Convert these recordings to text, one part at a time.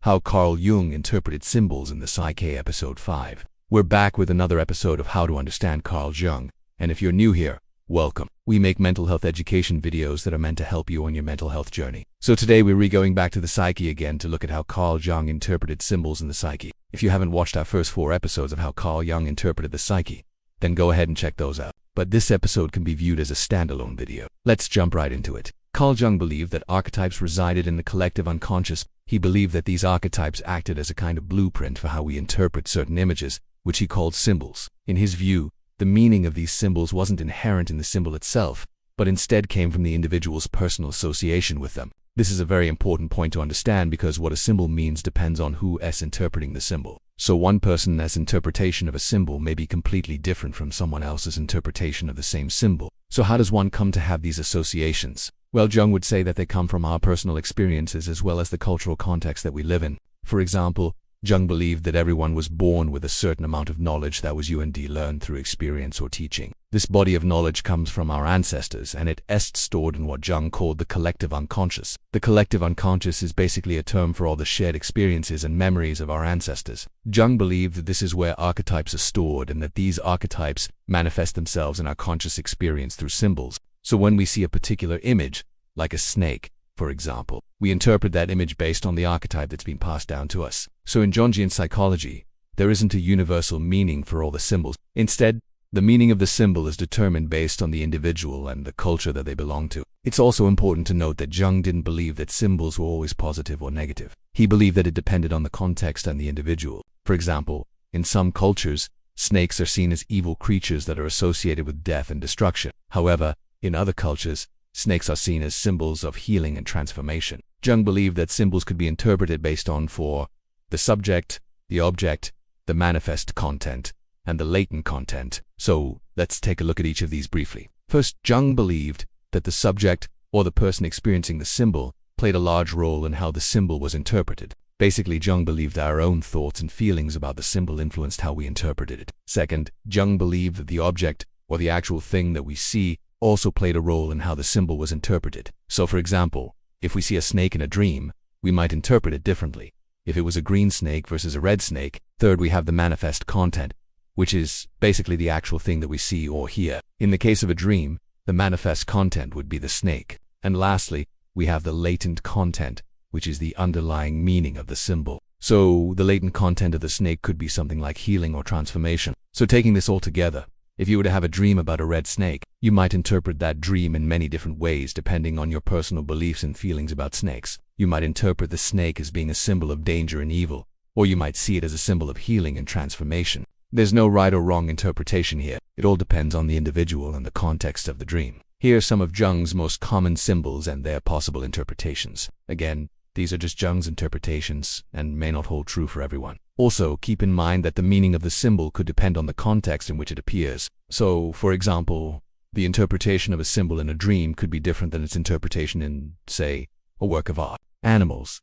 How Carl Jung Interpreted Symbols in the Psyche, Episode 5. We're back with another episode of How to Understand Carl Jung, and if you're new here, welcome. We make mental health education videos that are meant to help you on your mental health journey. So today we're going back to the Psyche again to look at how Carl Jung interpreted symbols in the Psyche. If you haven't watched our first 4 episodes of how Carl Jung interpreted the Psyche, then go ahead and check those out. But this episode can be viewed as a standalone video. Let's jump right into it. Carl Jung believed that archetypes resided in the collective unconscious. He believed that these archetypes acted as a kind of blueprint for how we interpret certain images, which he called symbols. In his view, the meaning of these symbols wasn't inherent in the symbol itself, but instead came from the individual's personal association with them. This is a very important point to understand because what a symbol means depends on who is interpreting the symbol. So one person's interpretation of a symbol may be completely different from someone else's interpretation of the same symbol. So how does one come to have these associations? Well, Jung would say that they come from our personal experiences as well as the cultural context that we live in. For example, Jung believed that everyone was born with a certain amount of knowledge that was learned through experience or teaching. This body of knowledge comes from our ancestors, and it is stored in what Jung called the collective unconscious. The collective unconscious is basically a term for all the shared experiences and memories of our ancestors. Jung believed that this is where archetypes are stored and that these archetypes manifest themselves in our conscious experience through symbols. So when we see a particular image, like a snake, for example, we interpret that image based on the archetype that's been passed down to us. So in Jungian psychology, there isn't a universal meaning for all the symbols. Instead, the meaning of the symbol is determined based on the individual and the culture that they belong to. It's also important to note that Jung didn't believe that symbols were always positive or negative. He believed that it depended on the context and the individual. For example, in some cultures, snakes are seen as evil creatures that are associated with death and destruction. However, in other cultures, snakes are seen as symbols of healing and transformation. Jung believed that symbols could be interpreted based on the subject, the object, the manifest content, and the latent content. So let's take a look at each of these briefly. First, Jung believed that the subject, or the person experiencing the symbol, played a large role in how the symbol was interpreted. Basically, Jung believed our own thoughts and feelings about the symbol influenced how we interpreted it. Second, Jung believed that the object, or the actual thing that we see, also played a role in how the symbol was interpreted. So for example, if we see a snake in a dream, we might interpret it differently. If it was a green snake versus a red snake. Third, we have the manifest content, which is basically the actual thing that we see or hear. In the case of a dream, the manifest content would be the snake. And lastly, we have the latent content, which is the underlying meaning of the symbol. So the latent content of the snake could be something like healing or transformation. So taking this all together, if you were to have a dream about a red snake, you might interpret that dream in many different ways depending on your personal beliefs and feelings about snakes. You might interpret the snake as being a symbol of danger and evil, or you might see it as a symbol of healing and transformation. There's no right or wrong interpretation here. It all depends on the individual and the context of the dream. Here are some of Jung's most common symbols and their possible interpretations. Again, these are just Jung's interpretations and may not hold true for everyone. Also, keep in mind that the meaning of the symbol could depend on the context in which it appears. So, for example, the interpretation of a symbol in a dream could be different than its interpretation in, say, a work of art. Animals.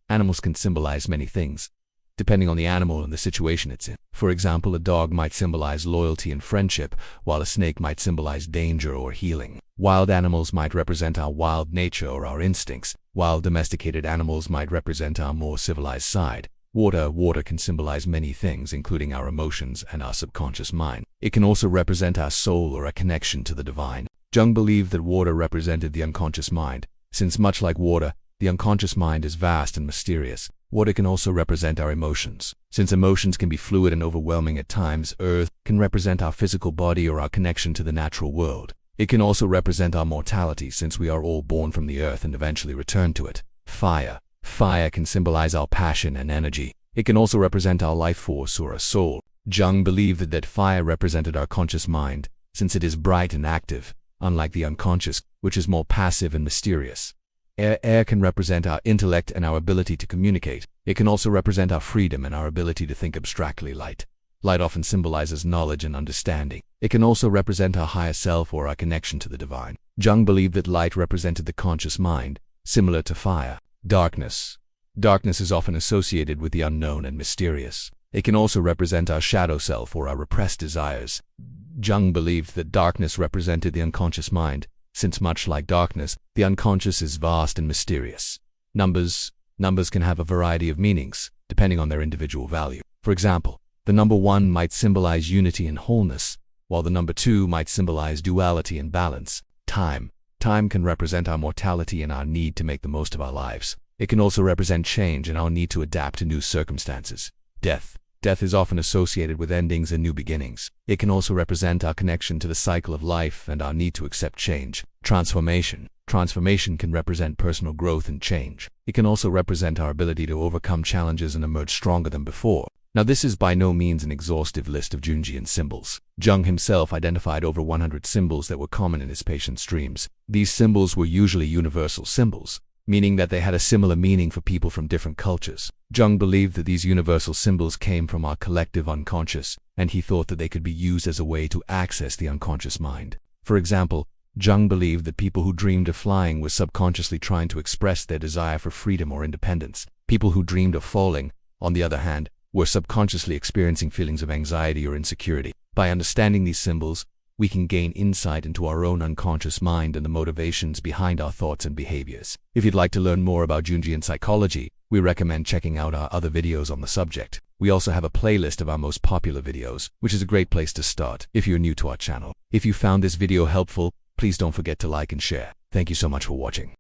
Animals can symbolize many things, depending on the animal and the situation it's in. For example, a dog might symbolize loyalty and friendship, while a snake might symbolize danger or healing. Wild animals might represent our wild nature or our instincts, while domesticated animals might represent our more civilized side. Water can symbolize many things, including our emotions and our subconscious mind. It can also represent our soul or a connection to the divine. Jung believed that water represented the unconscious mind, since much like water, the unconscious mind is vast and mysterious. Water can also represent our emotions. Since emotions can be fluid and overwhelming at times, earth can represent our physical body or our connection to the natural world. It can also represent our mortality, since we are all born from the earth and eventually return to it. Fire can symbolize our passion and energy. It can also represent our life force or a soul. Jung believed that fire represented our conscious mind, since it is bright and active, unlike the unconscious, which is more passive and mysterious. Air can represent our intellect and our ability to communicate. It can also represent our freedom and our ability to think abstractly. Light often symbolizes knowledge and understanding. It can also represent our higher self or our connection to the divine. Jung believed that light represented the conscious mind, similar to fire. Darkness. Darkness is often associated with the unknown and mysterious. It can also represent our shadow self or our repressed desires. Jung believed that darkness represented the unconscious mind, since much like darkness, the unconscious is vast and mysterious. Numbers. Numbers can have a variety of meanings, depending on their individual value. For example, the number 1 might symbolize unity and wholeness, while the number 2 might symbolize duality and balance. Time can represent our mortality and our need to make the most of our lives. It can also represent change and our need to adapt to new circumstances. Death is often associated with endings and new beginnings. It can also represent our connection to the cycle of life and our need to accept change. Transformation can represent personal growth and change. It can also represent our ability to overcome challenges and emerge stronger than before. Now, this is by no means an exhaustive list of Jungian symbols. Jung himself identified over 100 symbols that were common in his patients' dreams. These symbols were usually universal symbols, meaning that they had a similar meaning for people from different cultures. Jung believed that these universal symbols came from our collective unconscious, and he thought that they could be used as a way to access the unconscious mind. For example, Jung believed that people who dreamed of flying were subconsciously trying to express their desire for freedom or independence. People who dreamed of falling, on the other hand, were subconsciously experiencing feelings of anxiety or insecurity. By understanding these symbols, we can gain insight into our own unconscious mind and the motivations behind our thoughts and behaviors. If you'd like to learn more about Jungian psychology, we recommend checking out our other videos on the subject. We also have a playlist of our most popular videos, which is a great place to start if you're new to our channel. If you found this video helpful, please don't forget to like and share. Thank you so much for watching.